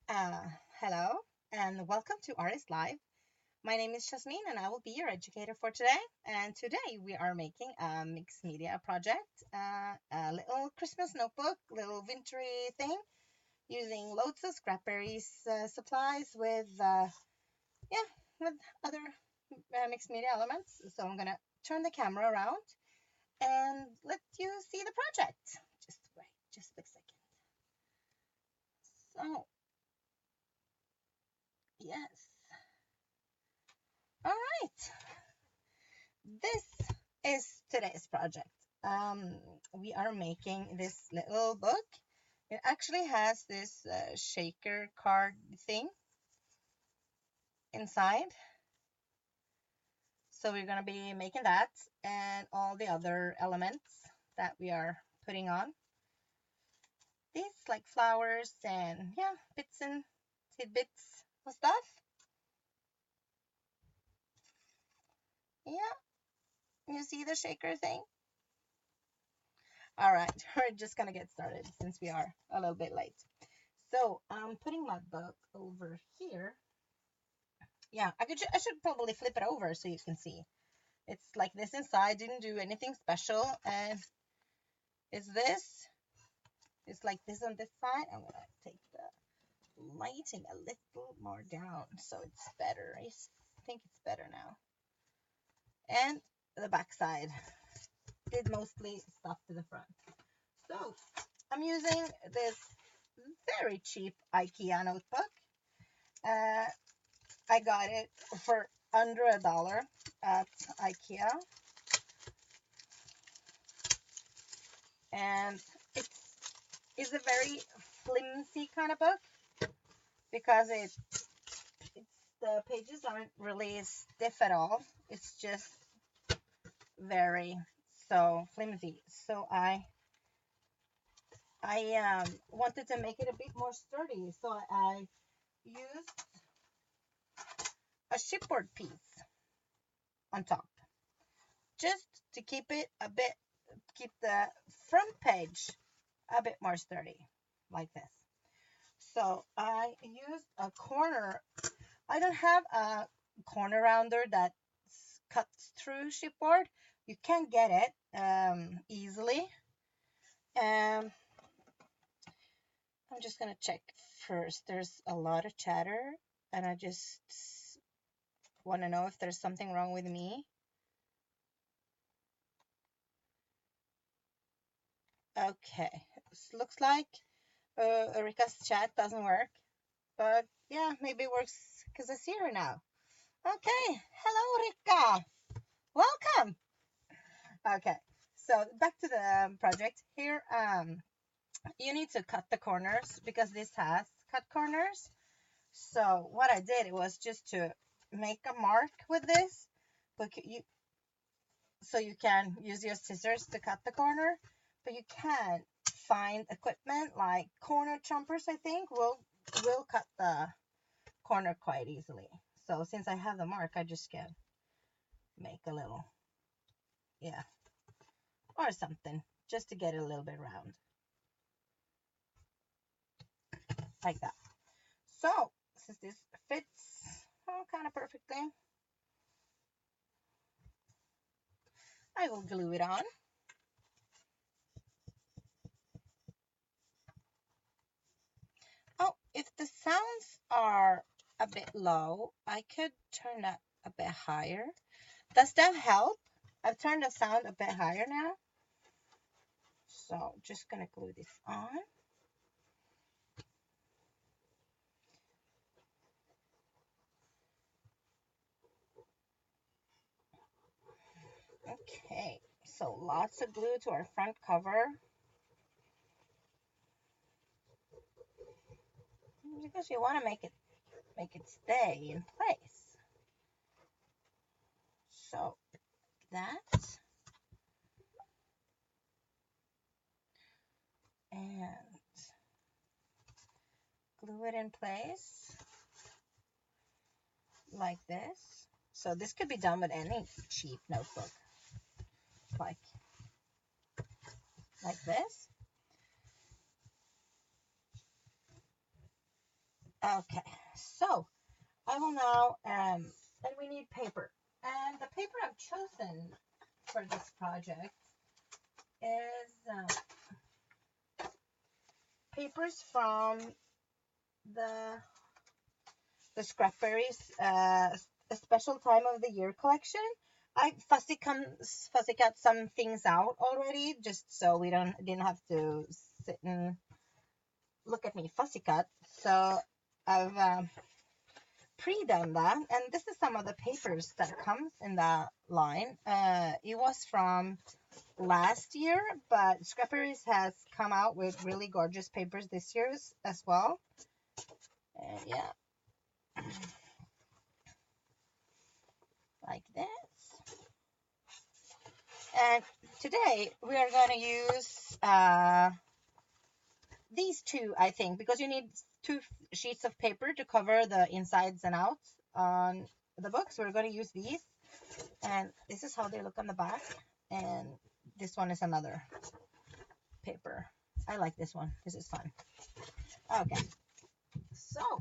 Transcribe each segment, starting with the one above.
Uh, Hello and welcome to Artists Live. My name is Yasmin and I will be your educator for today. And today we are making a mixed media project, a little Christmas notebook, little wintry thing using loads of Scrapberry supplies yeah, with other mixed media elements. So I'm gonna turn the camera around and let you see the project. Just wait, just a second. So, yes. All right. This is today's project. We are making this little book. It actually has this shaker card thing inside. So we're going to be making that and all the other elements that we are putting on. These like flowers and yeah, bits and tidbits of stuff. Yeah, you see the shaker thing? All right, we're just going to get started since we are a little bit late. So I'm putting my book over here. Yeah, I should probably flip it over so you can see. It's like this inside, didn't do anything special. And is this, it's like this on this side. I'm gonna take the lighting a little more down so it's better. I think it's better now. And the back side did mostly stuff to the front. So I'm using this very cheap IKEA notebook. Uh, I got it for under $1 at IKEA, and it is a very flimsy kind of book because it's the pages aren't really stiff at all. It's just very so flimsy. So I wanted to make it a bit more sturdy, so I used a chipboard piece on top just to keep it a bit, keep the front page a bit more sturdy, like this. So I used a corner. I don't have a corner rounder that cuts through chipboard. You can get it easily. Um, I'm just gonna check first. There's a lot of chatter, and I just want to know if there's something wrong with me. Okay, looks like Erika's chat doesn't work, but yeah, maybe it works because I see her now. Okay, hello, Rika. Welcome. Okay, so back to the project here. You need to cut the corners because this has cut corners. So what I did was just to make a mark with this, but so you can use your scissors to cut the corner, but you can find equipment like corner chompers. I think will cut the corner quite easily. So since I have the mark, I just can make a little, yeah, or something just to get it a little bit round, like that. So since this fits kind of perfectly, I will glue it on. Oh, if the sounds are a bit low, I could turn that a bit higher. Does that help? I've turned the sound a bit higher now. So just gonna glue this on. Okay, so lots of glue to our front cover. Because you want to make it stay in place. So that, and glue it in place like this. So this could be done with any cheap notebook, like this. Okay, so I will now, and we need paper. And the paper I've chosen for this project is papers from the Scrapberry's a special time of the year collection. I fussy cut some things out already, just so we didn't have to sit and look at me fussy cut. So I've pre-done that, and this is some of the papers that comes in that line. It was from last year, but Scrapberries has come out with really gorgeous papers this year as well. And yeah, like this. And today we are going to use these two, I think, because you need 2 sheets of paper to cover the insides and outs on the book. So we're going to use these, and this is how they look on the back, and this one is another paper. I like this one. This is fun. Okay, so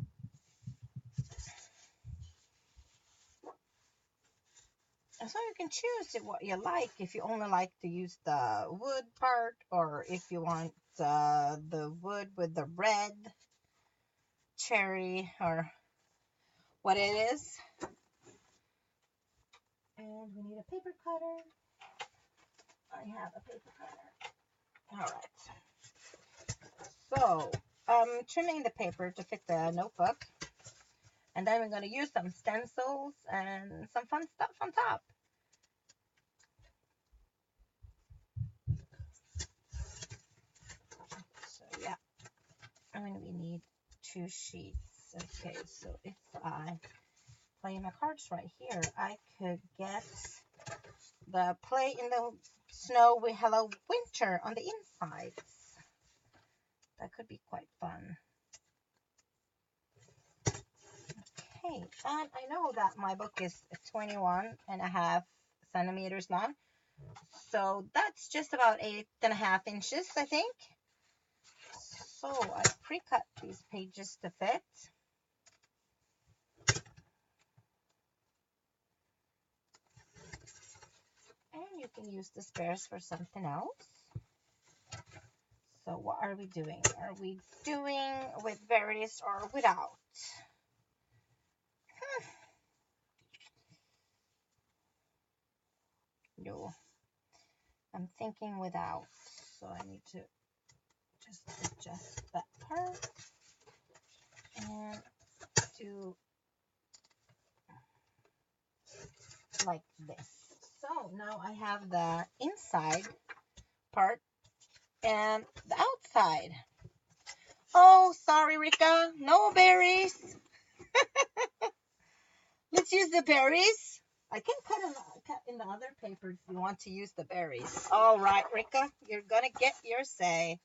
you can choose what you like, if you only like to use the wood part, or if you want the wood with the red cherry, or what it is. And we need a paper cutter. I have a paper cutter. All right. So I'm trimming the paper to fit the notebook. And then we're going to use some stencils and some fun stuff on top. So yeah, and we need 2 sheets. Okay, so if I play my cards right here, I could get the play in the snow with hello winter on the insides. That could be quite fun. Okay, and I know that my book is 21.5 centimeters long, so that's just about 8.5 inches, I think. So I pre-cut these pages to fit. And you can use the spares for something else. So what are we doing? Are we doing with berries or without? No, I'm thinking without. So I need to just adjust that part and do like this. So now I have the inside part and the outside. Oh, sorry, Rika, no berries. Let's use the berries. I can cut in the other paper if you want to use the berries. All right, Rika, you're gonna get your say.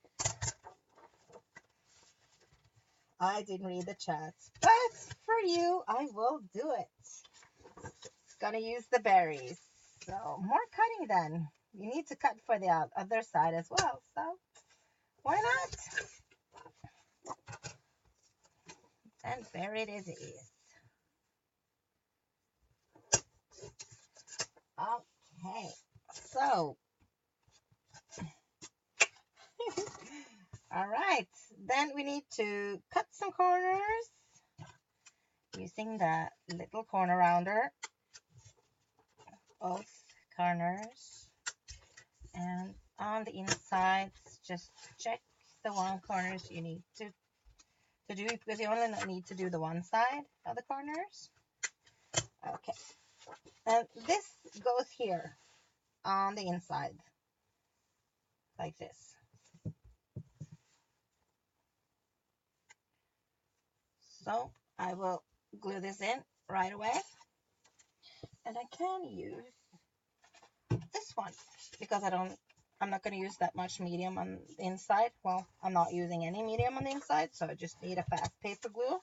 I didn't read the chat, but for you, I will do it. Gonna use the berries. So more cutting then. You need to cut for the other side as well. So why not? And berry it is. Okay, so all right, then we need to cut some corners using the little corner rounder. Both corners, and on the insides, just check the one corners you need to do, because you only need to do the one side of the corners. Okay, and this goes here on the inside like this. So I will glue this in right away, and I can use this one because I'm not going to use that much medium on the inside. Well, I'm not using any medium on the inside, so I just need a fast paper glue.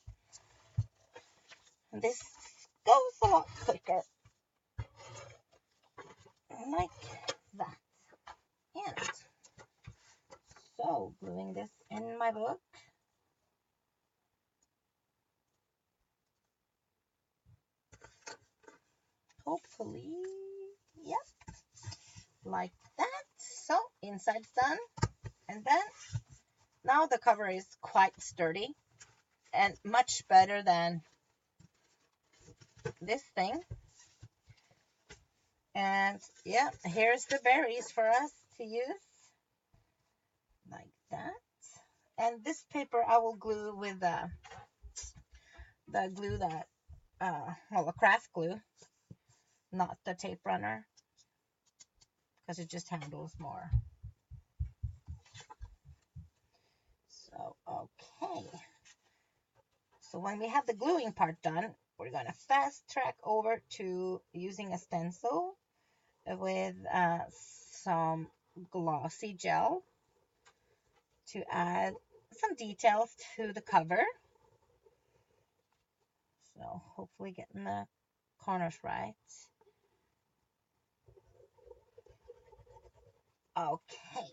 And this goes a lot quicker. Like that. And so gluing this in my book. hopefully, yep, like that. So inside's done. And then now the cover is quite sturdy and much better than this thing. And yeah, here's the berries for us to use, like that. And this paper I will glue with the glue that, well, a craft glue, not the tape runner, because it just handles more. So, okay. So when we have the gluing part done, we're going to fast track over to using a stencil with some glossy gel to add some details to the cover. So hopefully getting the corners right. Okay.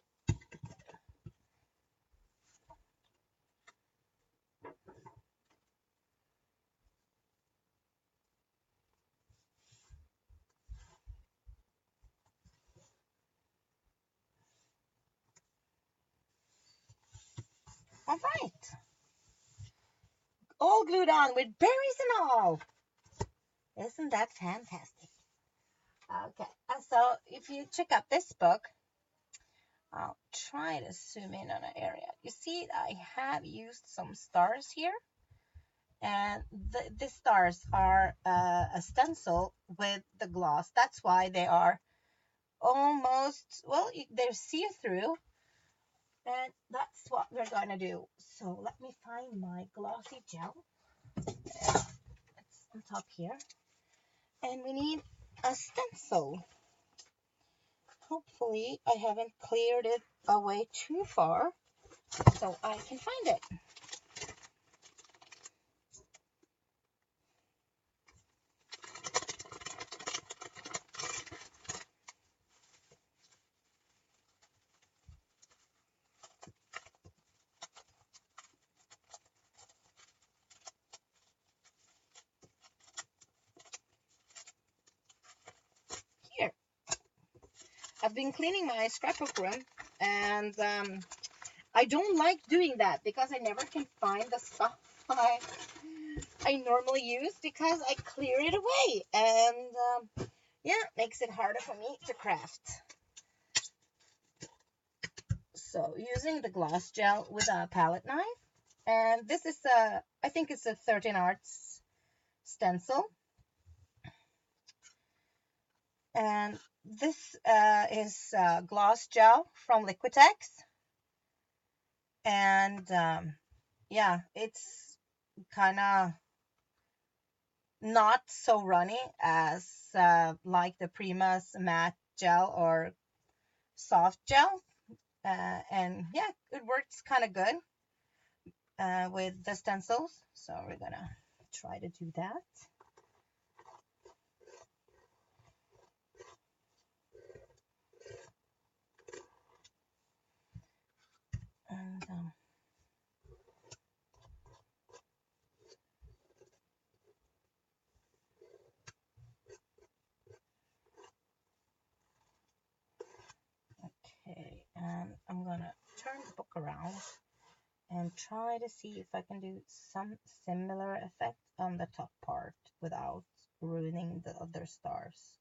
All right. All glued on with berries and all. Isn't that fantastic? Okay. So if you check out this book, I'll try to zoom in on an area. You see, I have used some stars here. And the stars are a stencil with the gloss. That's why they are almost, well, they're see-through. And that's what we're going to do. So let me find my glossy gel. It's on top here. And we need a stencil. Hopefully I haven't cleared it away too far so I can find it. Here. I've been cleaning my scrapbook room, and I don't like doing that because I never can find the stuff I normally use because I clear it away, and yeah, it makes it harder for me to craft. So using the gloss gel with a palette knife, and this is I think it's a 13 Arts stencil, and this is gloss gel from Liquitex, and yeah, it's kind of not so runny as like the Prima's matte gel or soft gel, and yeah, it works kind of good with the stencils, so we're gonna try to do that. And okay, and I'm gonna turn the book around and try to see if I can do some similar effect on the top part without ruining the other stars.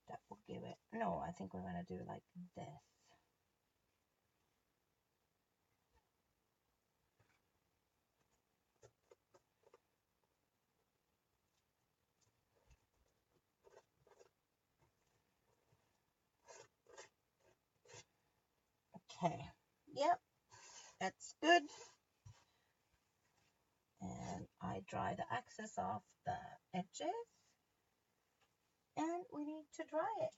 That will give it, no, I think we're gonna do like this. Okay, yep, that's good. And I dry the excess off the edges, and we need to dry it.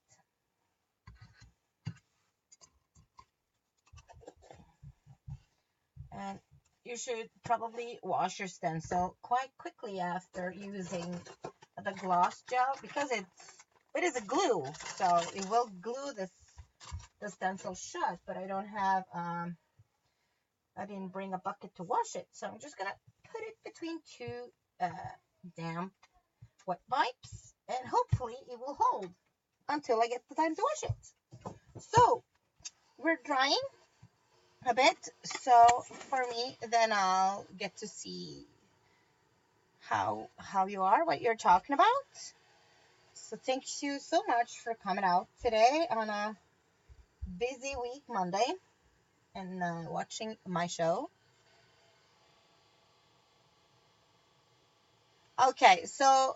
And you should probably wash your stencil quite quickly after using the gloss gel because it is a glue, so it will glue the stencil shut. But I don't have I didn't bring a bucket to wash it, so I'm just gonna put it between two damp wet wipes, and hopefully it will hold until I get the time to wash it. So we're drying a bit, so for me, then I'll get to see how you are, what you're talking about. So thank you so much for coming out today on a busy week, Monday, and watching my show. Okay, so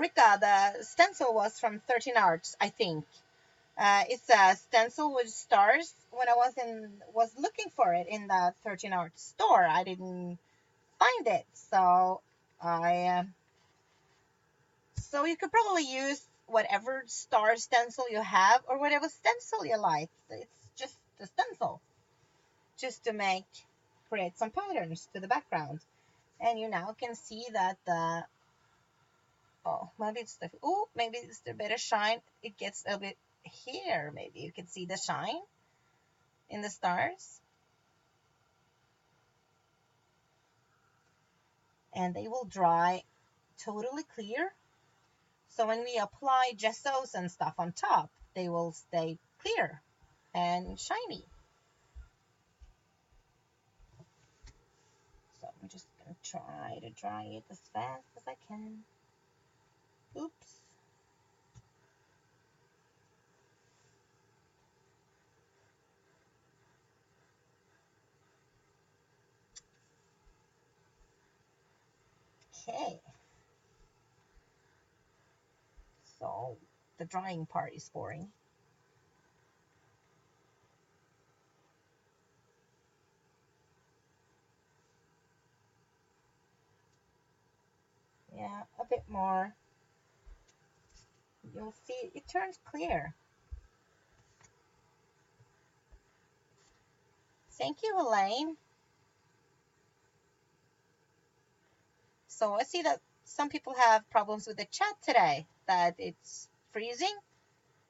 Rika, the stencil was from 13 Arts, I think. It's a stencil with stars. When I was looking for it in the 13 Arts store, I didn't find it. So so you could probably use whatever star stencil you have or whatever stencil you like. It's just a stencil, just to create some patterns to the background. And you now can see that the maybe it's the better shine. It gets a bit here. Maybe you can see the shine in the stars, and they will dry totally clear. So when we apply gessos and stuff on top, they will stay clear and shiny. So I'm just gonna try to dry it as fast as I can. Oops. Okay. So the drying part is boring. Yeah, a bit more. You'll see it turns clear. Thank you, Elaine. So I see that some people have problems with the chat today, that it's freezing.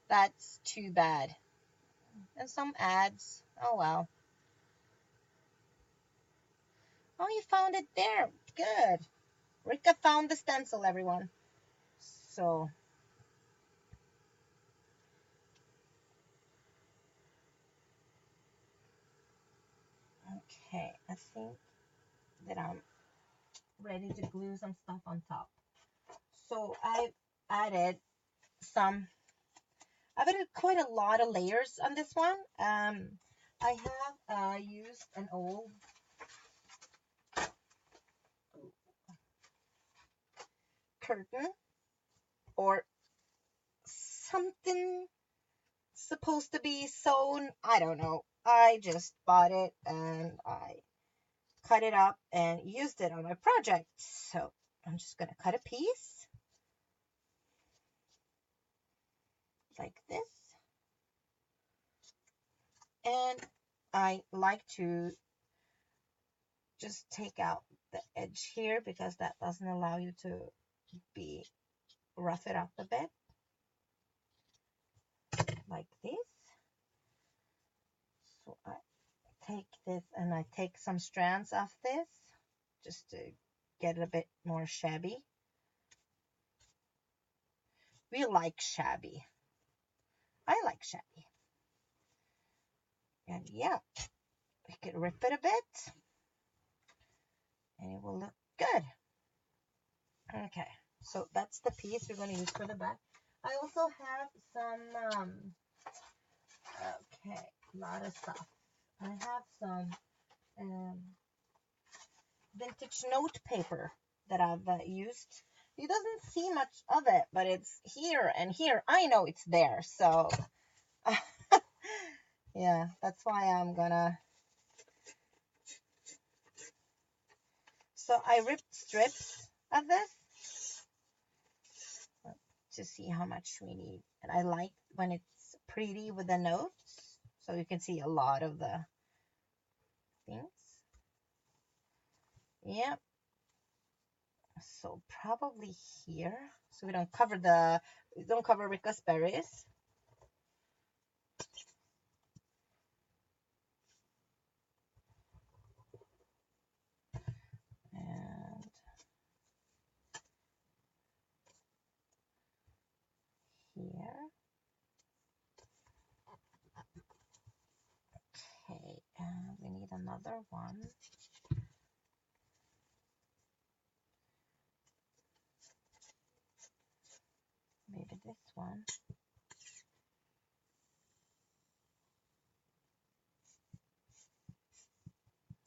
That's too bad. And some ads. Oh well. Oh, you found it there. Good. Rika found the stencil, everyone. So okay, I think that I'm ready to glue some stuff on top. So I've added quite a lot of layers on this one. I have used an old curtain or something supposed to be sewn. I don't know. I just bought it and I cut it up and used it on my project. So I'm just gonna cut a piece like this. And I like to just take out the edge here because that doesn't allow you to rough it up a bit like this. So I take this and I take some strands off this just to get it a bit more shabby. We like shabby. I like shabby. And yeah, we can rip it a bit and it will look good. Okay, so that's the piece we're going to use for the back. I also have some, okay, a lot of stuff. I have some vintage note paper that I've used. You doesn't see much of it, but it's here and here. I know it's there, so yeah, that's why I'm gonna. So I ripped strips of this to see how much we need, and I like when it's pretty with the notes, so you can see a lot of the things. Yep. So probably here, so we don't cover Rika's berries. And we need another one. Maybe this one.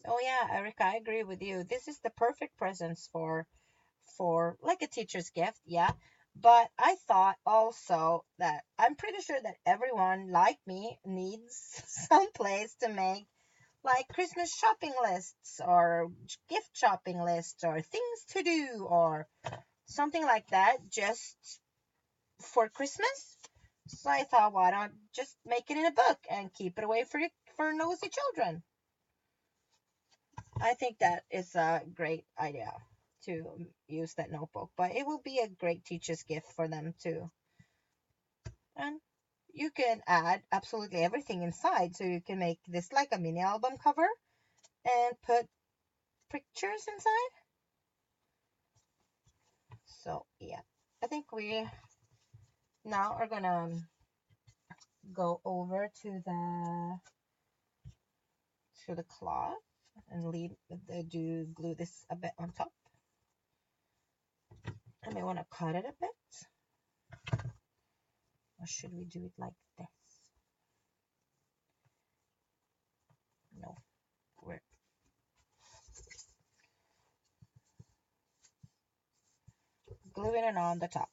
Oh yeah, Erica, I agree with you. This is the perfect presents for like a teacher's gift, yeah. But I thought also that I'm pretty sure that everyone like me needs some place to make like Christmas shopping lists or gift shopping lists or things to do or something like that just for Christmas. So I thought, why not just make it in a book and keep it away for nosy children? I think that is a great idea to use that notebook, but it will be a great teacher's gift for them too. And you can add absolutely everything inside, so you can make this like a mini album cover and put pictures inside. So yeah, I think we now are gonna go over to the cloth and glue this a bit on top. I may want to cut it a bit, or should we do it like this? No, we're gluing it on the top.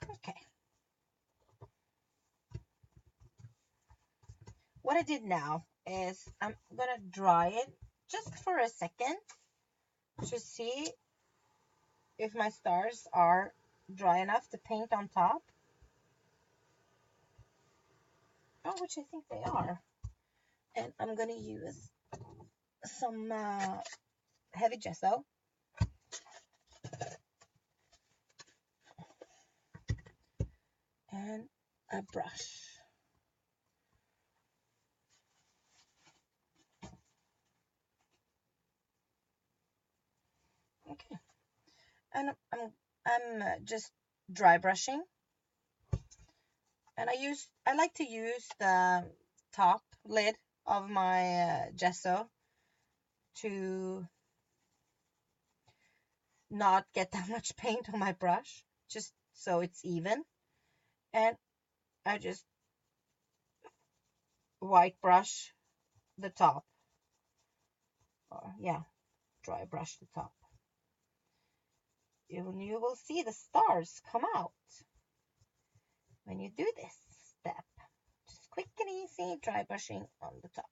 Okay. What I did now is I'm gonna dry it just for a second to see if my stars are dry enough to paint on top. Oh, which I think they are. And I'm gonna use some heavy gesso and a brush. Okay, and I'm just dry brushing, and I like to use the top lid of my gesso to not get that much paint on my brush, just so it's even. And I just white brush the top, or yeah, dry brush the top. You will see the stars come out when you do this step. Just quick and easy dry brushing on the top.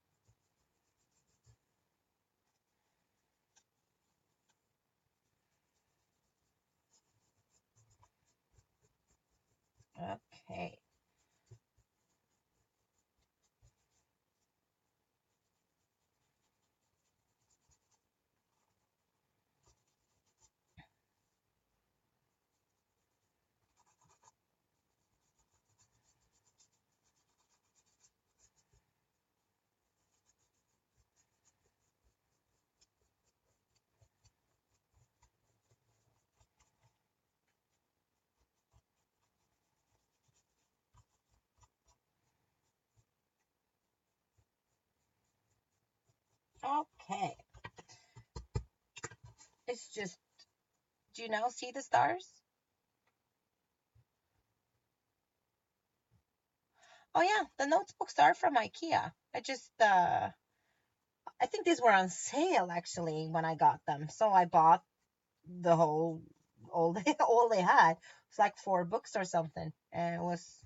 Okay. Okay. It's just, do you now see the stars? Oh yeah, the notebooks are from IKEA. I think these were on sale actually when I got them. So I bought the all they had. It's like 4 books or something. And it was,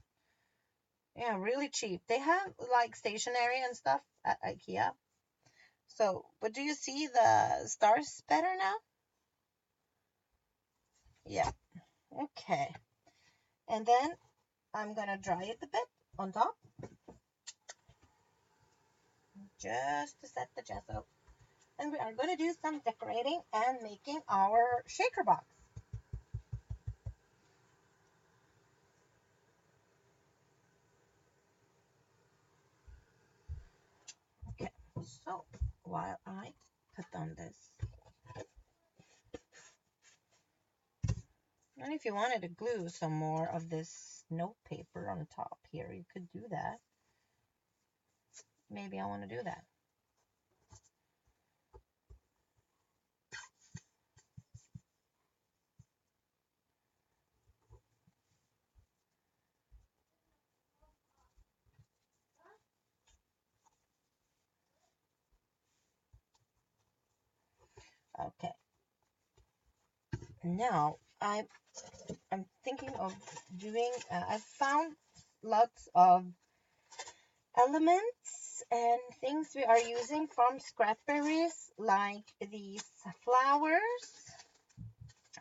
yeah, really cheap. They have like stationery and stuff at IKEA. So, but do you see the stars better now? Yeah. Okay. And then I'm gonna dry it a bit on top, just to set the gesso. And we are gonna do some decorating and making our shaker box. Okay, so while I put on this. And if you wanted to glue some more of this note paper on top here, you could do that. Maybe I want to do that. Okay. Now I'm thinking of doing. I've found lots of elements and things we are using from Scrapberries, like these flowers.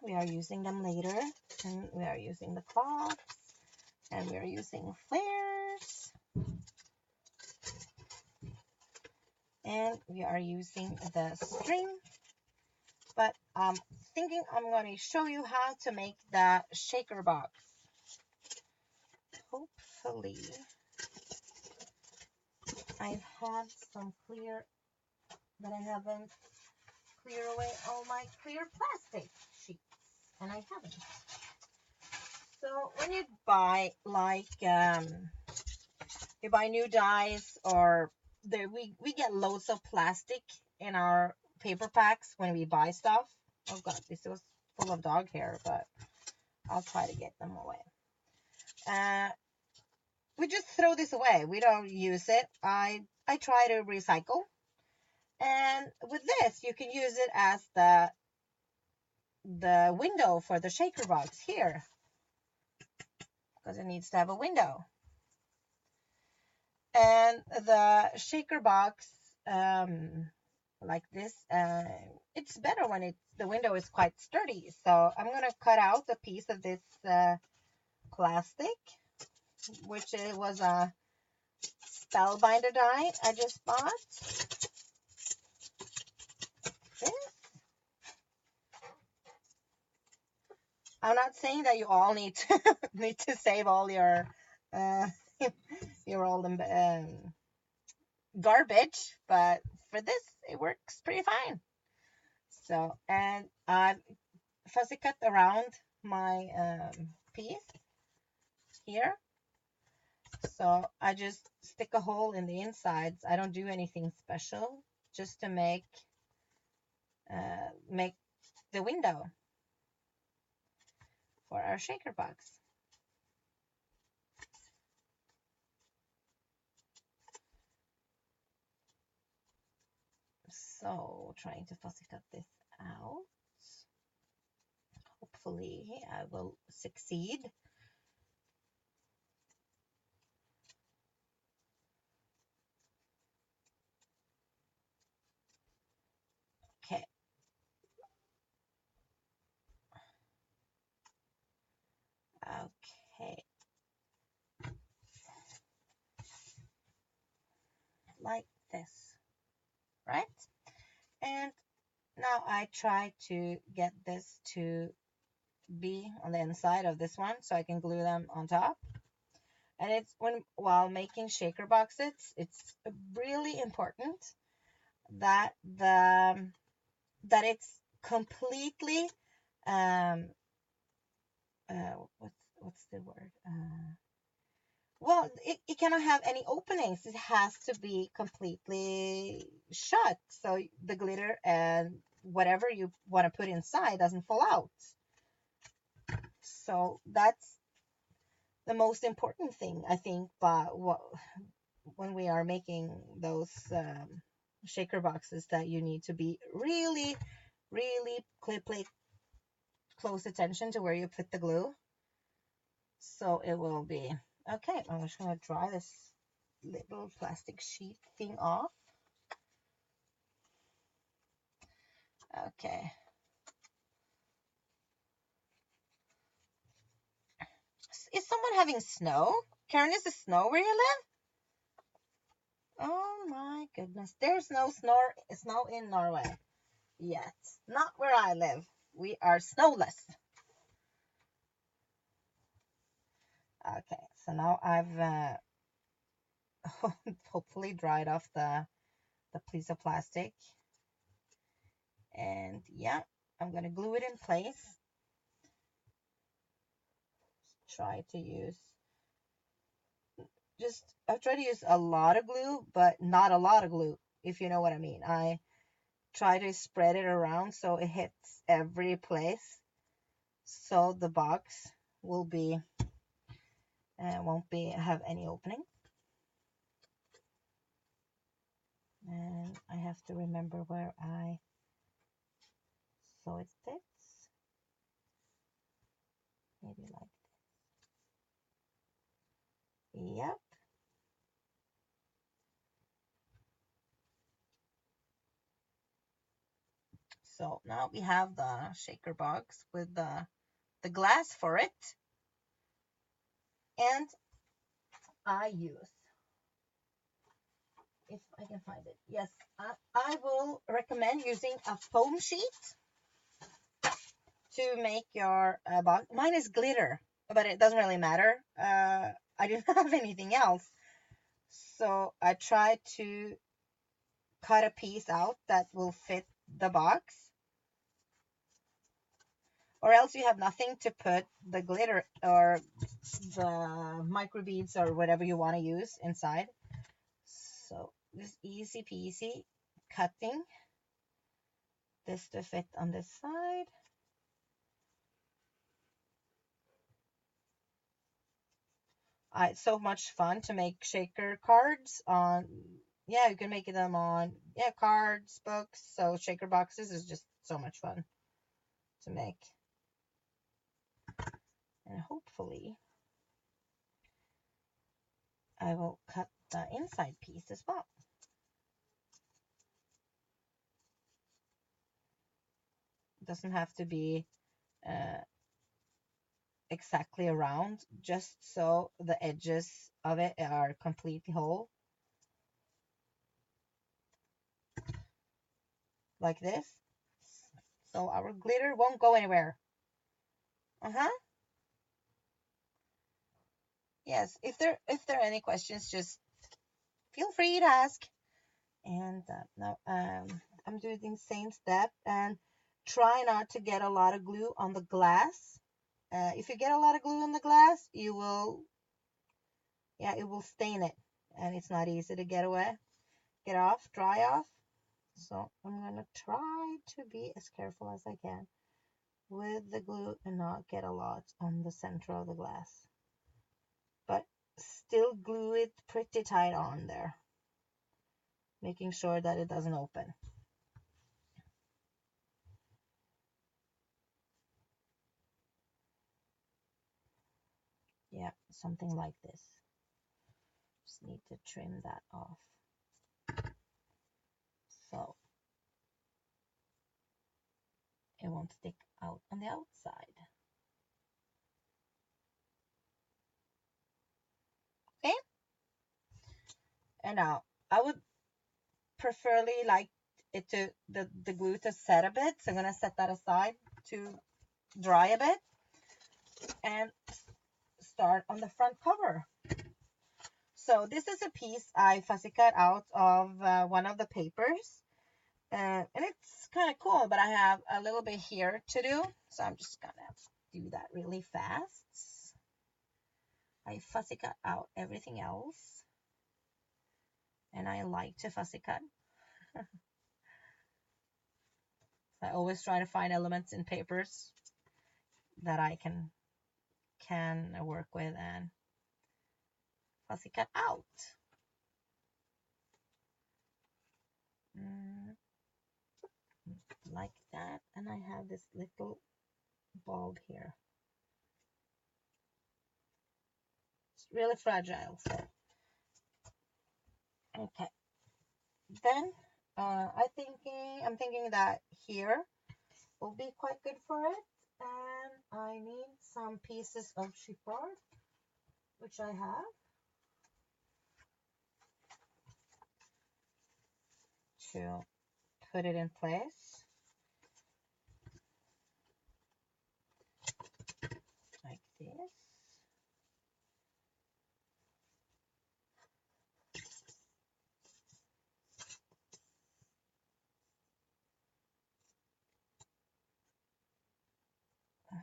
We are using them later, and we are using the cloths, and we are using flares, and we are using the string. But I'm thinking I'm going to show you how to make the shaker box. Hopefully I've had some clear, but I haven't cleared away all my clear plastic sheets, and I haven't. So when you buy like you buy new dies, or we get loads of plastic in our paper packs when we buy stuff. Oh god, this was full of dog hair, but I'll try to get them away. We just throw this away. We don't use it. I try to recycle. And with this, you can use it as the window for the shaker box here, because it needs to have a window. And the shaker box, like this, it's better when the window is quite sturdy. So I'm gonna cut out a piece of this plastic, which it was a spellbinder die I just bought. This. I'm not saying that you all need to save all your old garbage, but for this it works pretty fine. So, and I've fussy cut around my piece here. So I just stick a hole in the insides. I don't do anything special, just to make the window for our shaker box. So trying to fussy cut this out. Hopefully I will succeed. Okay. Okay. Like this, right? And now I try to get this to be on the inside of this one so I can glue them on top. And it's while making shaker boxes, it's really important that it's completely what's the word, well, it cannot have any openings. It has to be completely shut, so the glitter and whatever you want to put inside doesn't fall out. So that's the most important thing, I think, but when we are making those shaker boxes, that you need to be really, really pay close attention to where you put the glue, so it will be okay. I'm just going to dry this little plastic sheet thing off. Okay. Is someone having snow? Karen, is it snow where you live? Oh my goodness. There's no snow in Norway yet. Not where I live. We are snowless. Okay, so now I've hopefully dried off the the piece of plastic. And yeah, I'm gonna glue it in place. Try to use I try to use a lot of glue, but not a lot of glue, if you know what I mean. I try to spread it around so it hits every place, so the box will be won't be have any opening. And I have to remember where so it fits. Maybe like this. Yep. So now we have the shaker box with the glass for it. And I use, if I can find it, yes, I will recommend using a foam sheet to make your box. Mine is glitter, but it doesn't really matter. I didn't have anything else, so I tried to cut a piece out that will fit the box, or else you have nothing to put the glitter or the micro beads or whatever you want to use inside. So this easy peasy cutting this to fit on this side. It's so much fun to make shaker cards on, yeah, you can make them on, yeah, cards, books. So shaker boxes is just so much fun to make. And hopefully I will cut the inside piece as well. It doesn't have to be exactly around, just so the edges of it are completely whole. Like this. So our glitter won't go anywhere. Yes, if there are any questions, just feel free to ask. And now I'm doing the same step, and try not to get a lot of glue on the glass. If you get a lot of glue on the glass, it will stain it, and it's not easy to get off, dry off. So I'm gonna try to be as careful as I can with the glue and not get a lot on the center of the glass, but still glue it pretty tight on there, making sure that it doesn't open. Yeah, something like this. Just need to trim that off. So it won't stick out on the outside. Okay. And now I would preferably like it to the glue to set a bit. So I'm gonna set that aside to dry a bit and start on the front cover. So this is a piece I fussy cut out of one of the papers. And it's kind of cool, but I have a little bit here to do. So I'm just gonna do that really fast. I fussy cut out everything else. And I like to fussy cut. I always try to find elements in papers that I can work with and fussy cut out. Like that. And I have this little bulb here. It's really fragile. So okay. Then I'm thinking that here will be quite good for it. And I need some pieces of chipboard, which I have. To put it in place. Like this.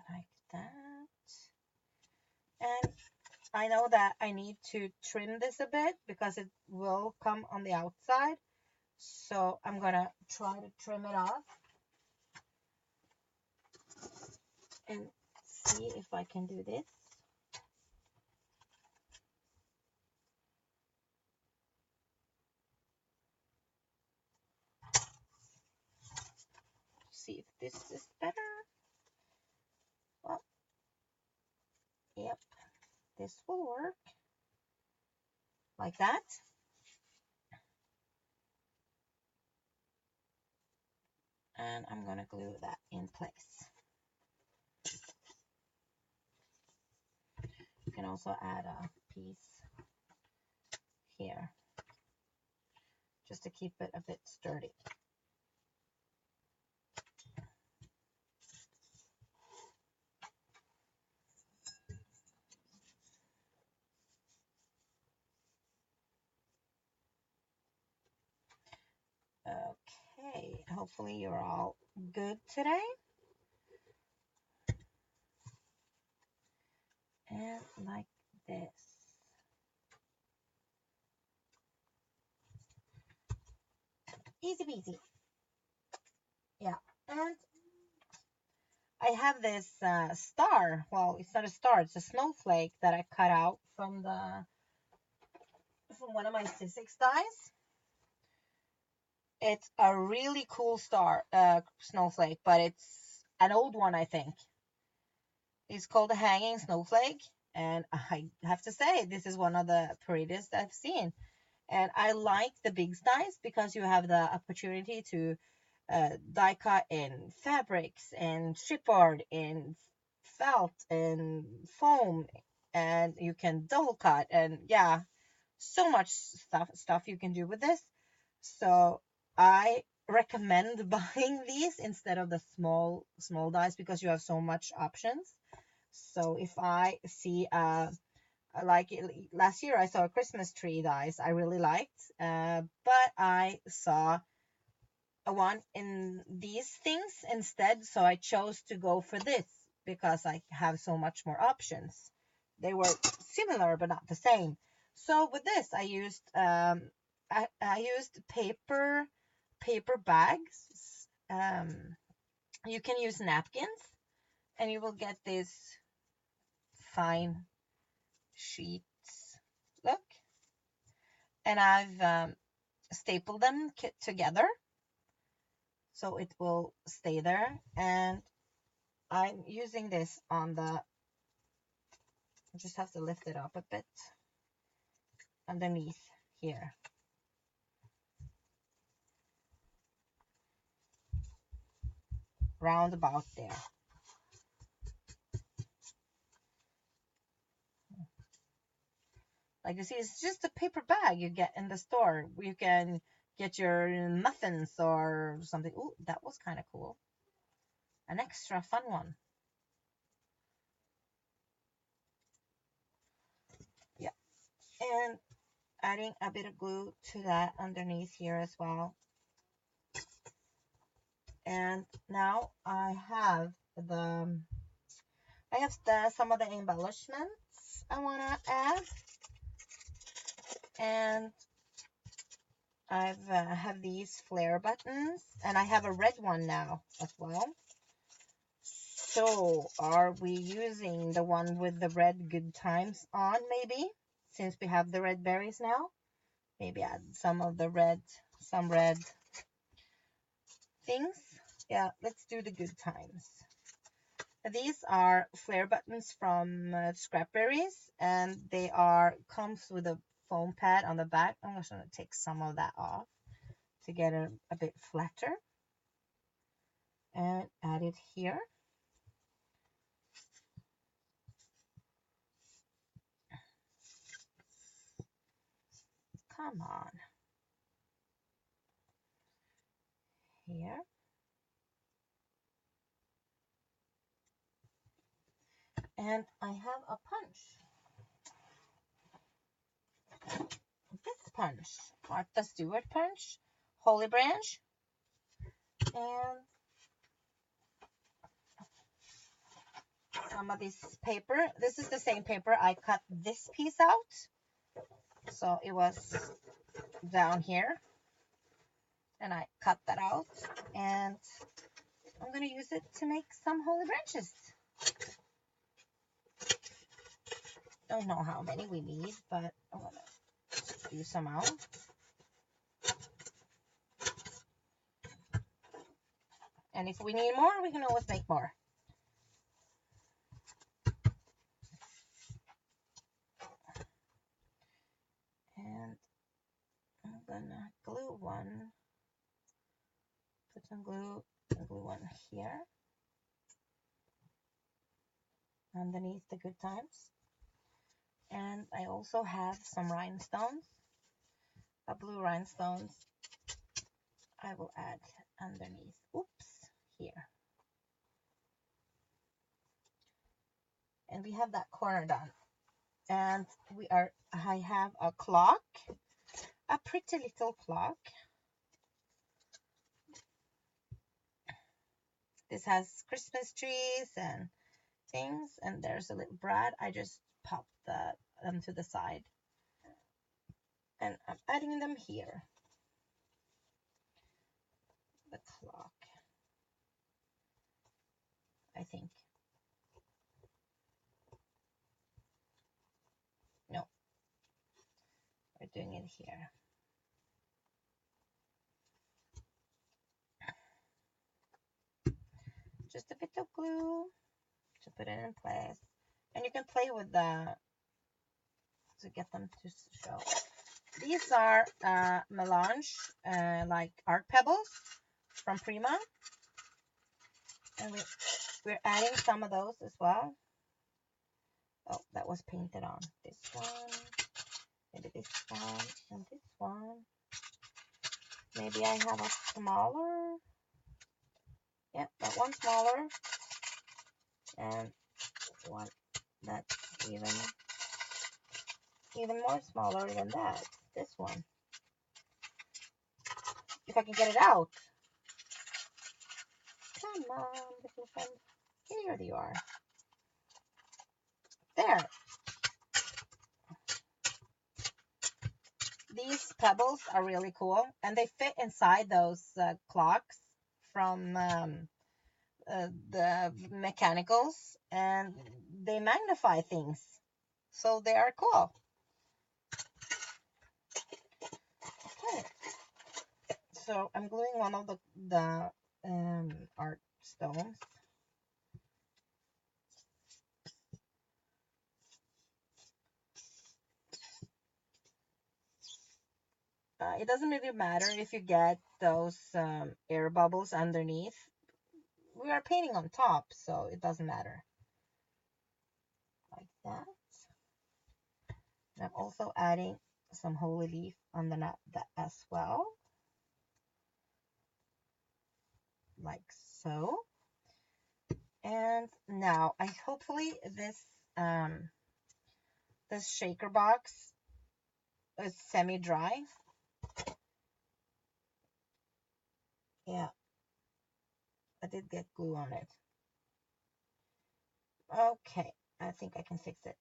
like that. And I know that I need to trim this a bit because it will come on the outside. So I'm gonna try to trim it off and see if I can do this. See if this is better. Well, yep, this will work like that. And I'm gonna glue that in place. You can also add a piece here just to keep it a bit sturdy. Okay, hopefully you're all good today. And like this. Easy peasy. Yeah, and I have this star. Well, it's not a star, it's a snowflake that I cut out from one of my Sizzix dies. It's a really cool snowflake, but it's an old one, I think. It's called a hanging snowflake, and I have to say this is one of the prettiest I've seen. And I like the big dies because you have the opportunity to die cut in fabrics and chipboard and felt and foam, and you can double cut, and yeah, so much stuff you can do with this. So I recommend buying these instead of the small dies because you have so much options. So if I see like last year I saw a Christmas tree dies I really liked, but I saw a one in these things instead, so I chose to go for this because I have so much more options. They were similar but not the same. So with this I used I used paper bags. You can use napkins and you will get this fine sheets look, and I've stapled them together so it will stay there. And I'm using this on the, I just have to lift it up a bit underneath here. Round about there. Like you see, it's just a paper bag you get in the store. You can get your muffins or something. Ooh, that was kind of cool. An extra fun one. Yeah. And adding a bit of glue to that underneath here as well. And now I have some of the embellishments I want to add. And have these flare buttons, and I have a red one now as well. So are we using the one with the red good times on, maybe, since we have the red berries now? Maybe add some red things. Yeah, let's do the good times. These are flare buttons from Scrapberries, and they comes with a foam pad on the back. I'm just going to take some of that off to get it a bit flatter and add it here. Come on. Here. And I have a punch. This punch, Martha Stewart punch, Holy Branch, and some of this paper. This is the same paper. I cut this piece out. So it was down here. And I cut that out. And I'm going to use it to make some holy branches. Don't know how many we need, but I'm going to do some out. And if we need more, we can always make more. And I'm gonna glue one, put some glue, and glue one here, underneath the good times. And I also have some rhinestones, blue rhinestones. I will add underneath, oops, here. And we have that corner done. And I have a clock, a pretty little clock. This has Christmas trees and things, and there's a little brad. I just popped them to the side, and I'm adding them here. The clock, I think. No, we're doing it here. Just a bit of glue to put it in place, and you can play with to get them to show. These are melange, like art pebbles from Prima, and we're adding some of those as well. Oh, that was painted on. This one, maybe this one, and this one. Maybe I have a smaller. Yep, that one smaller, and one that's even more smaller than that. This one. If I can get it out. Come on, little friend. Here you are. There. These pebbles are really cool, and they fit inside those clocks from the mechanicals, and they magnify things, so they are cool. Okay, so I'm gluing one of the art stones. It doesn't really matter if you get those air bubbles underneath. We are painting on top, so it doesn't matter. Like that. And I'm also adding some holy leaf underneath that as well. Like so. And now hopefully this shaker box is semi-dry. Yeah, I did get glue on it. Okay, I think I can fix it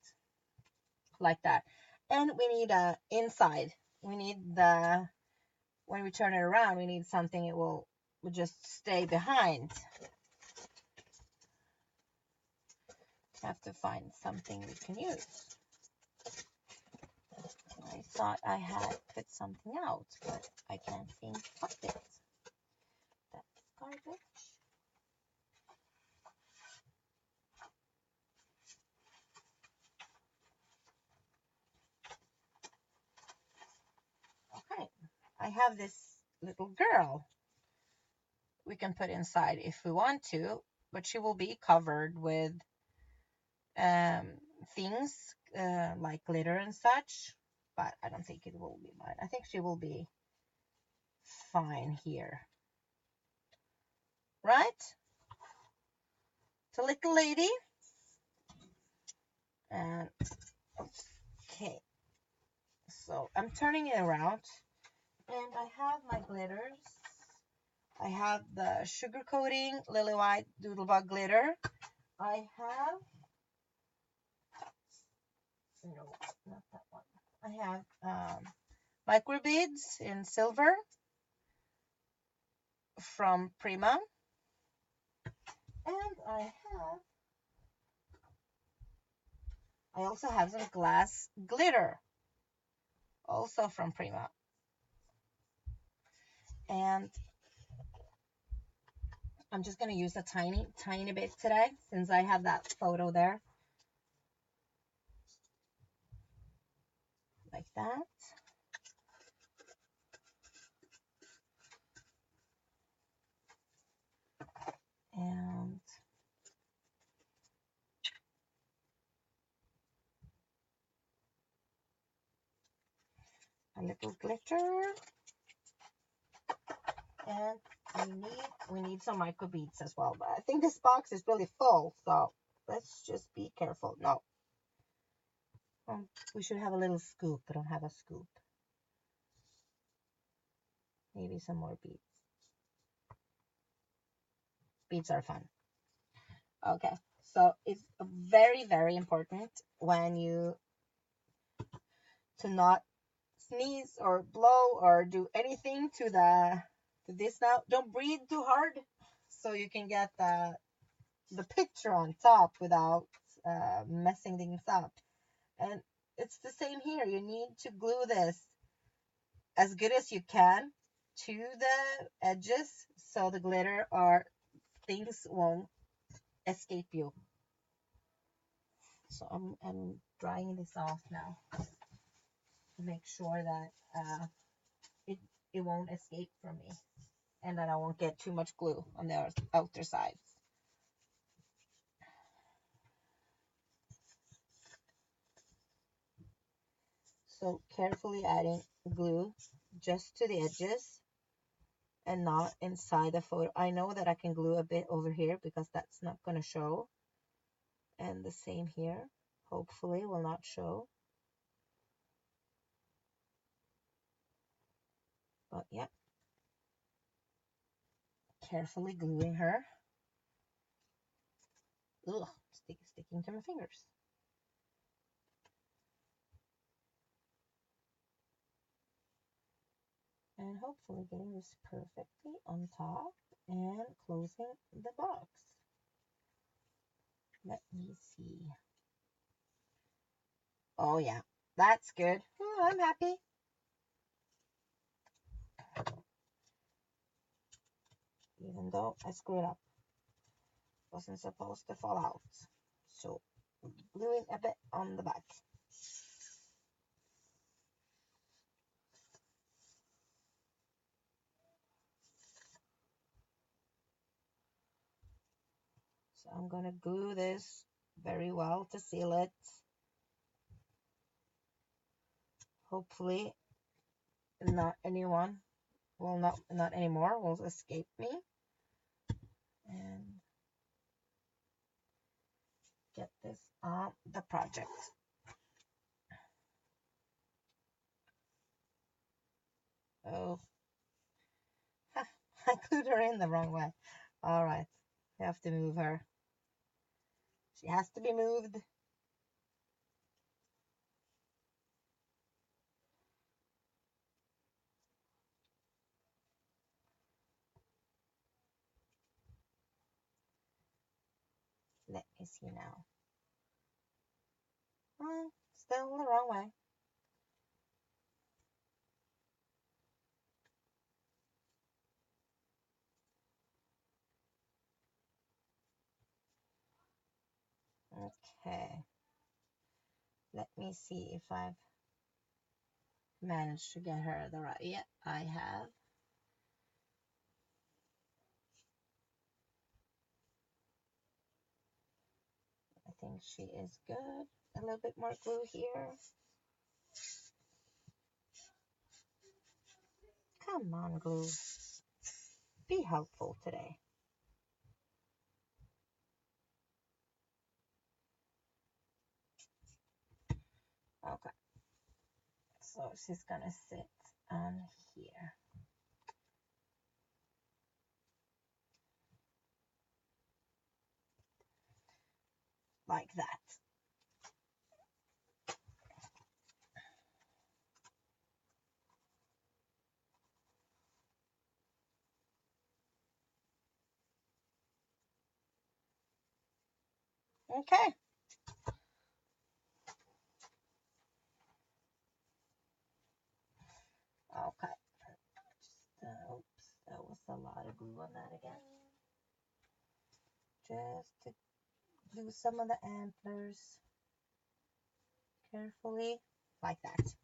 like that. And we need inside. We need when we turn it around, we need something it will just stay behind. Have to find something we can use. I thought I had put something out, but I can't seem to find it. That's garbage. Okay, I have this little girl we can put inside if we want to, but she will be covered with things like glitter and such, but I don't think it will be mine. I think she will be fine here, right? It's a little lady. And okay, so I'm turning it around, and I have my glitters. I have the sugar coating lily white doodlebug glitter. I have, no, not that one. I have micro beads in silver from Prima. And I also have some glass glitter, also from Prima. And I'm just going to use a tiny bit today since I have that photo there. Like that. And a little glitter. And we need some micro beads as well. But I think this box is really full, so let's just be careful. No. We should have a little scoop. I don't have a scoop. Maybe some more beads. Beads are fun. Okay, so it's very, very important when you to not sneeze or blow or do anything to this now. Don't breathe too hard so you can get the picture on top without messing things up. And it's the same here. You need to glue this as good as you can to the edges so the glitter or things won't escape you. So I'm drying this off now to make sure that it won't escape from me and that I won't get too much glue on the outer sides. So carefully adding glue just to the edges and not inside the photo. I know that I can glue a bit over here because that's not going to show. And the same here, hopefully will not show. But yeah, carefully gluing her. Ugh, sticking to my fingers. And hopefully getting this perfectly on top and closing the box. Let me see. Oh yeah, that's good. Oh, I'm happy. Even though I screwed up. Wasn't supposed to fall out. So gluing a bit on the back. So I'm going to glue this very well to seal it. Hopefully not anymore will escape me. And get this on the project. Oh, I glued her in the wrong way. All right, I have to move her. She has to be moved. Let me see now. Still the wrong way. Okay. Let me see if I've managed to get her the right. Yeah, I have. I think she is good. A little bit more glue here. Come on, glue. Be helpful today. Okay. So she's gonna sit on here. like that. Okay. Okay. Oops, that was a lot of glue on that again. Just to glue some of the antlers carefully, like that.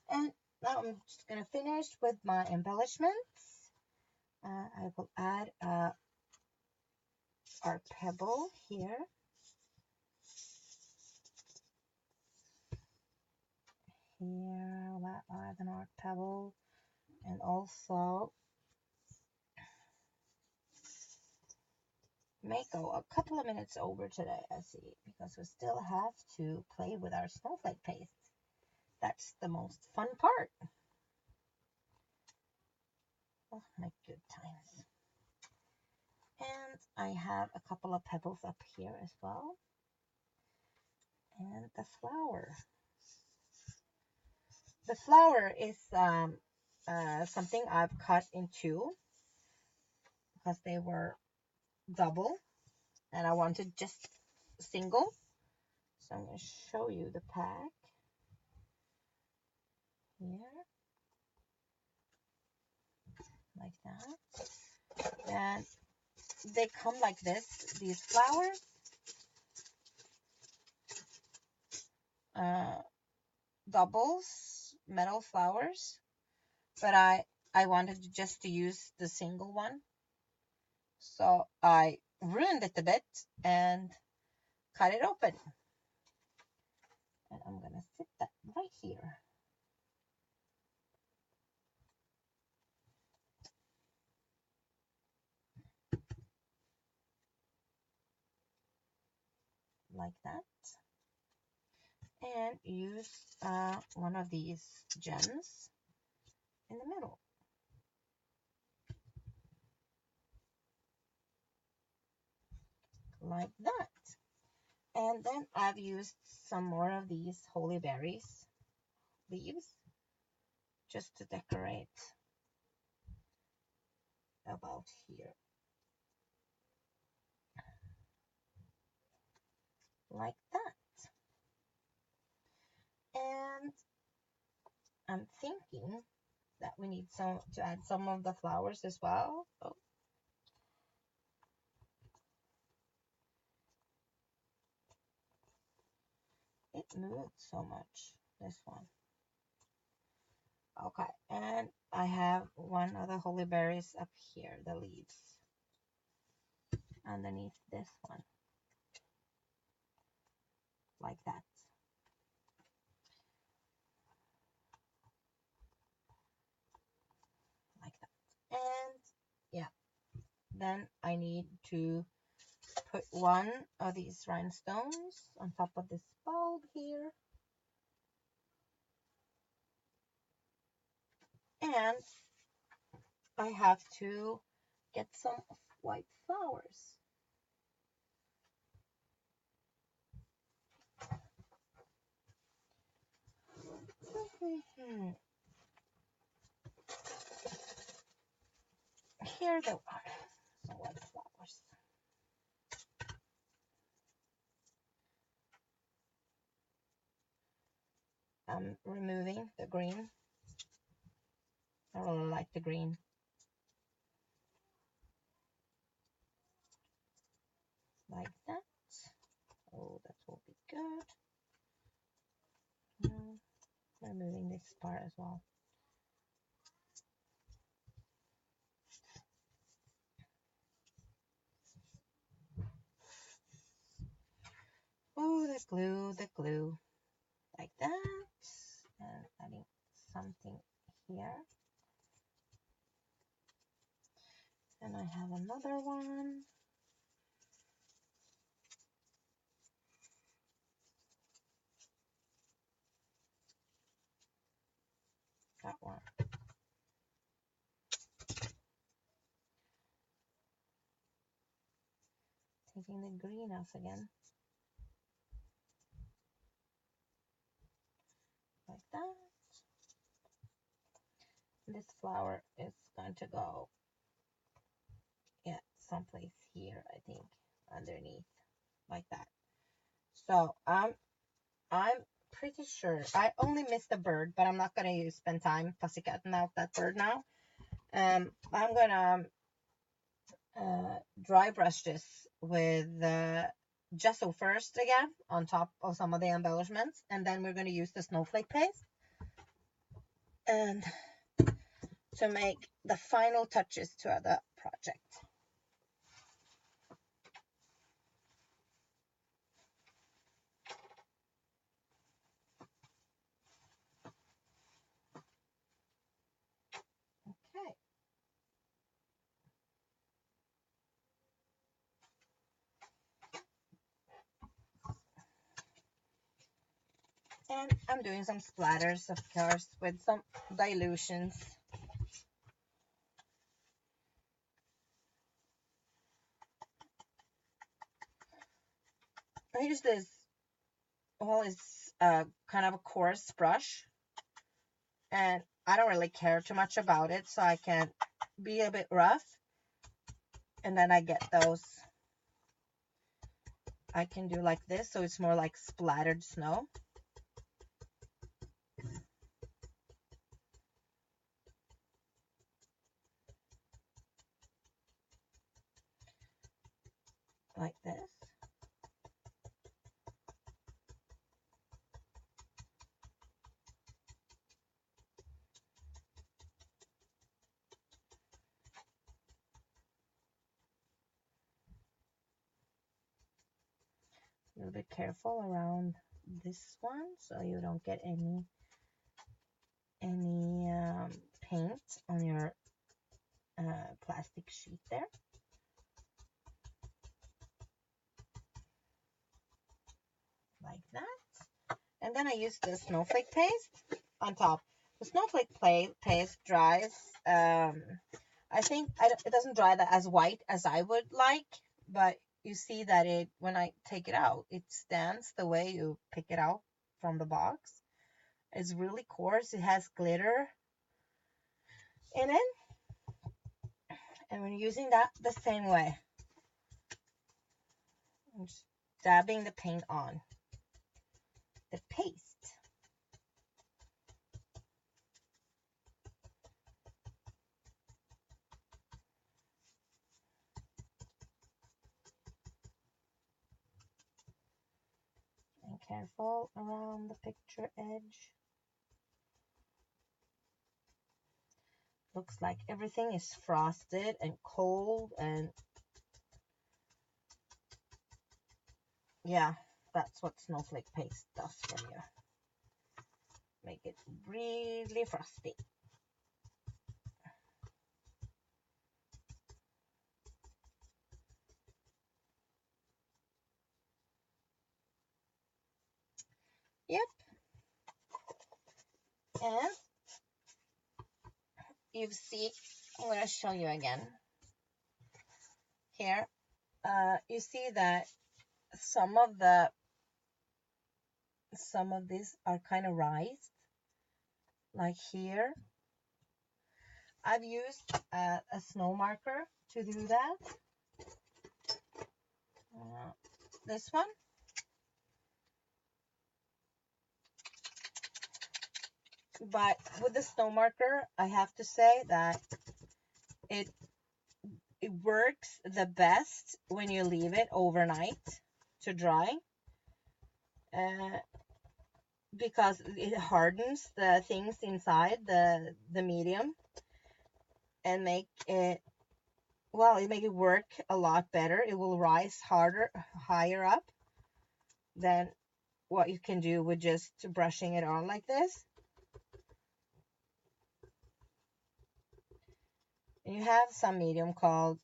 And now I'm just gonna finish with my embellishments. I will add our pebble here. Here, I'll add an art pebble, and also may go a couple of minutes over today, I see, because we still have to play with our snowflake paste. That's the most fun part. Oh my good times. And I have a couple of pebbles up here as well. And the flower. The flower is something I've cut in two because they were double and I wanted just single. So I'm going to show you the pack here, like that. And they come like this, these flowers. Doubles, metal flowers, but I wanted just to use the single one. So I ruined it a bit and cut it open. And I'm going to sit that right here. Like that. And use one of these gems in the middle. Like that. And then I've used some more of these holy berries leaves just to decorate about here. Like that. And I'm thinking that we need to add some of the flowers as well. Oh. It moved so much, this one. Okay, and I have one of the holy berries up here, the leaves, underneath this one, like that. Like that. And yeah, then I need to put one of these rhinestones on top of this bulb here. And I have to get some white flowers. Here they are, some white flowers. I'm removing the green. I really like the green. Like that. Oh, that will be good. Removing this part as well. Oh, the glue. Like that. And adding something here. And I have another one. That one. Taking the green off again. that. This flower is going to go, yeah, someplace here, I think, underneath, like that. So I'm pretty sure I only missed the bird, but I'm not gonna spend time pussycatting out that bird now. I'm gonna dry brush this with gesso first again on top of some of the embellishments, and then we're going to use the snowflake paste and to make the final touches to the project. Okay. And I'm doing some splatters, of course, with some dilutions. I use this, well, it's kind of a coarse brush, and I don't really care too much about it, so I can be a bit rough, and then I get those. I can do like this, so it's more like splattered snow. Like this. A little bit careful around this one so you don't get any paint on your plastic sheet there. Like that. And then I use the snowflake paste on top. The snowflake paste dries. I think it doesn't dry that as white as I would like, but you see that it, when I take it out, it stands the way you pick it out from the box. It's really coarse. It has glitter in it. And we're using that the same way. I'm just dabbing the paint on the paste. And careful around the picture edge. Looks like everything is frosted and cold, and yeah, that's what snowflake paste does for you. Make it really frosty. Yep. And you see, I'm going to show you again. Here, you see that some of these are kind of raised, like here. I've used a snow marker to do that. This one. But with the snow marker, I have to say that it works the best when you leave it overnight to dry, because it hardens the things inside the medium and make it, well, it make it work a lot better. It will rise higher up than what you can do with just brushing it on like this. And you have some medium called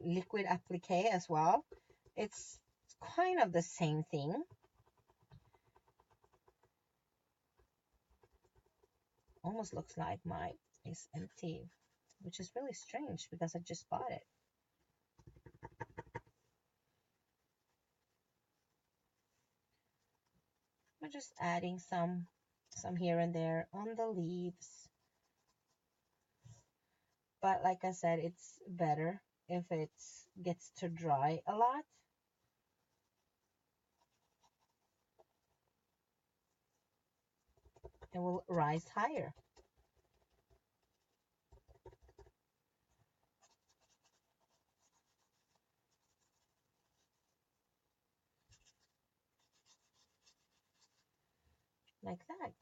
liquid applique as well. It's kind of the same thing. Almost looks like mine is empty, which is really strange because I just bought it. We're just adding some some here and there on the leaves. But like I said, it's better if it gets to dry a lot. It will rise higher. Like that.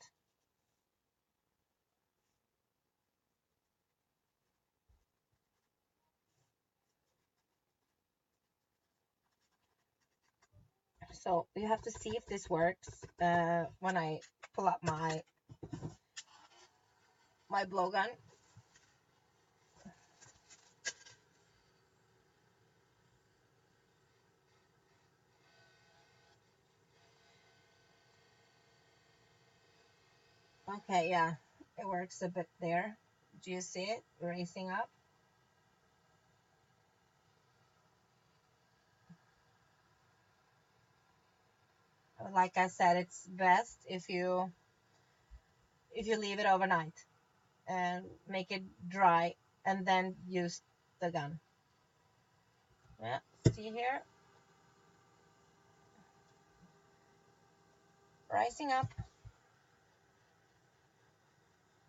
So you have to see if this works when I pull up my blowgun. Okay, yeah, it works a bit there. Do you see it racing up? Like I said, it's best if you leave it overnight and make it dry and then use the gun. Yeah, see here? Rising up.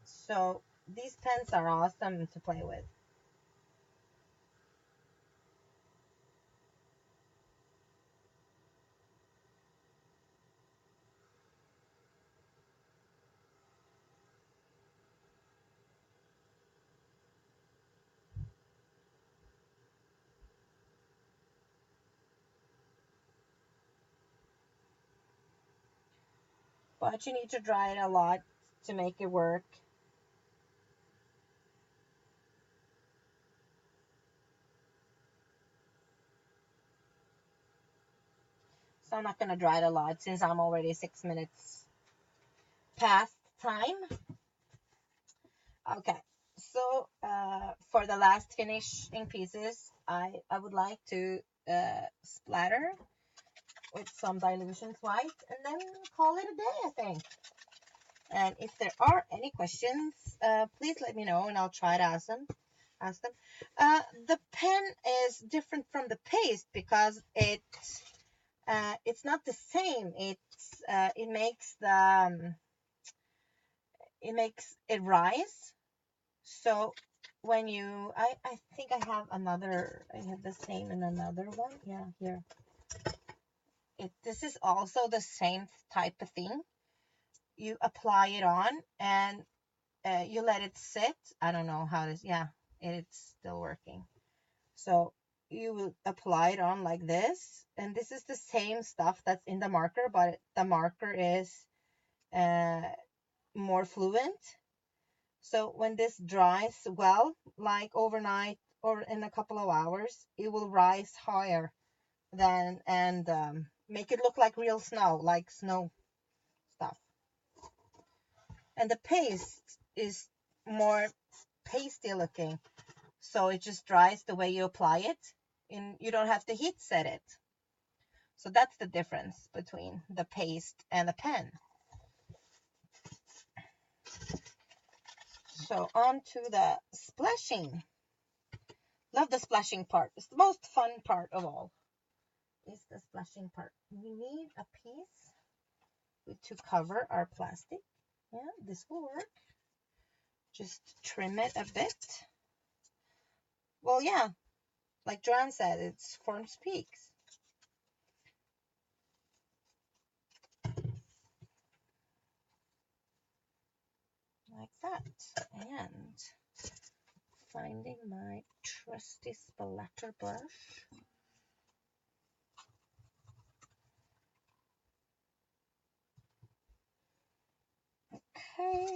So these pens are awesome to play with. But you need to dry it a lot to make it work. So I'm not going to dry it a lot since I'm already 6 minutes past time. Okay, so for the last finishing pieces, I would like to splatter with some dilutions white and then call it a day, I think. And if there are any questions, please let me know and I'll try to ask them. The pen is different from the paste because it's not the same. It makes it rise. So when you, I think I have the same in another one. Yeah, here. This is also the same type of thing. You apply it on and you let it sit. I don't know how this, yeah, it's still working. So you will apply it on like this, and this is the same stuff that's in the marker, but the marker is more fluent. So when this dries well, like overnight or in a couple of hours, it will rise higher than and make it look like real snow, like snow stuff. And the paste is more pasty looking, so it just dries the way you apply it, and you don't have to heat set it. So that's the difference between the paste and the pen. So on to the splashing. Love the splashing part. It's the most fun part of all. Is the splashing part. We need a piece to cover our plastic. Yeah, this will work. Just trim it a bit. Well, yeah, like Joanne said, it's forms peaks. Like that. And finding my trusty splatter brush. Okay.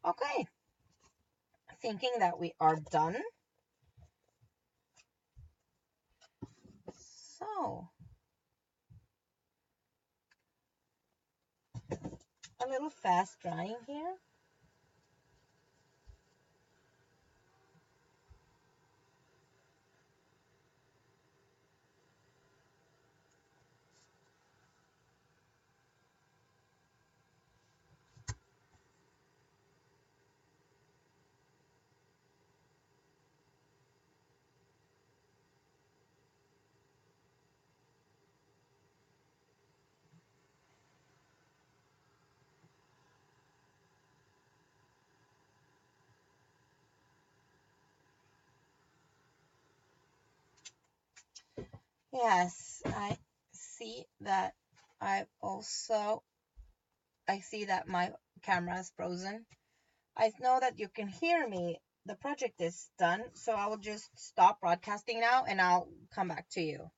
Okay. Thinking that we are done. So a little fast drying here. Yes, I also I see that my camera is frozen. I know that you can hear me. The project is done, so I will just stop broadcasting now and I'll come back to you.